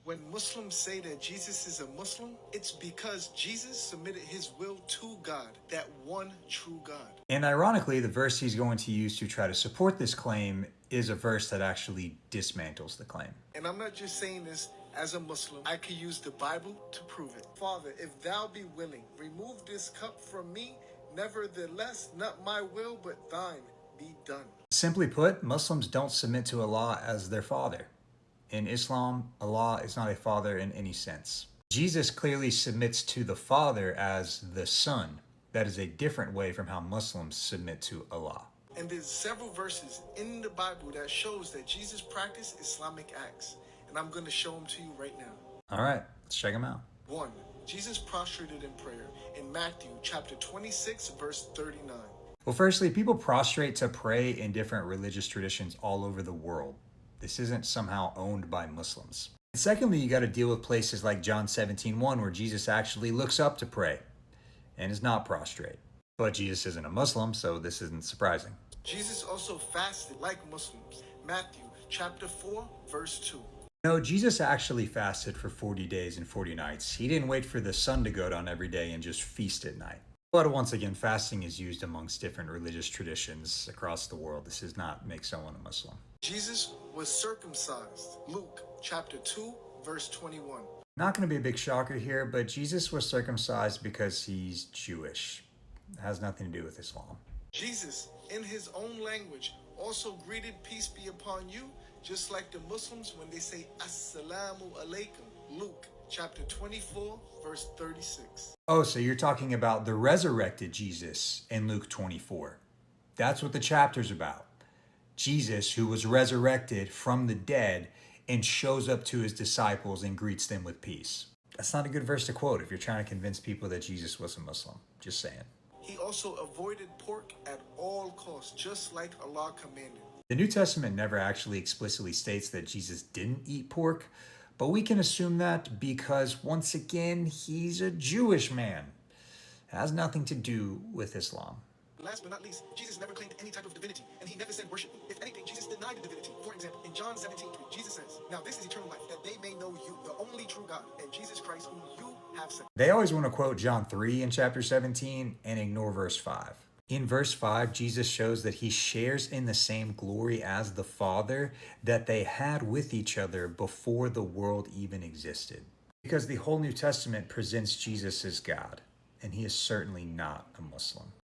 When Muslims say that Jesus is a Muslim, it's because Jesus submitted his will to God, that one true God. And ironically, the verse he's going to use to try to support this claim is a verse that actually dismantles the claim. And I'm not just saying this as a Muslim. I could use the Bible to prove it. Father, if thou be willing, remove this cup from me. Nevertheless, not my will, but thine be done. Simply put, Muslims don't submit to Allah as their father. In Islam, Allah is not a father in any sense. Jesus clearly submits to the Father as the Son. That is a different way from how Muslims submit to Allah. And there's several verses in the Bible that shows that Jesus practiced Islamic acts. And I'm going to show them to you right now. All right, let's check them out. 1. Jesus prostrated in prayer in Matthew chapter 26, verse 39. Well, firstly, people prostrate to pray in different religious traditions all over the world. This isn't somehow owned by Muslims. And secondly, you got to deal with places like John 17:1, where Jesus actually looks up to pray and is not prostrate. But Jesus isn't a Muslim, so this isn't surprising. Jesus also fasted like Muslims. Matthew chapter 4, verse 2. No, Jesus actually fasted for 40 days and 40 nights. He didn't wait for the sun to go down every day and just feast at night. But once again, fasting is used amongst different religious traditions across the world. This does not make someone a Muslim. Jesus was circumcised. Luke chapter 2, verse 21. Not going to be a big shocker here, but Jesus was circumcised because he's Jewish. It has nothing to do with Islam. Jesus, in his own language, also greeted peace be upon you, just like the Muslims when they say Assalamu alaikum. Luke chapter 24, verse 36. Oh, so you're talking about the resurrected Jesus in Luke 24. That's what the chapter's about. Jesus, who was resurrected from the dead and shows up to his disciples and greets them with peace. That's not a good verse to quote if you're trying to convince people that Jesus was a Muslim. Just saying. He also avoided pork at all costs, just like Allah commanded. The New Testament never actually explicitly states that Jesus didn't eat pork, but we can assume that because, once again, he's a Jewish man. It has nothing to do with Islam. Last but not least, Jesus never claimed any type of divinity, and he never said worship me. If anything, Jesus denied the divinity. For example, in John 17:3, Jesus says, "Now this is eternal life, that they may know you, the only true God, and Jesus Christ, whom you have sent." They always want to quote John 3 in chapter 17 and ignore verse 5. In verse 5, Jesus shows that he shares in the same glory as the Father that they had with each other before the world even existed. Because the whole New Testament presents Jesus as God, and he is certainly not a Muslim.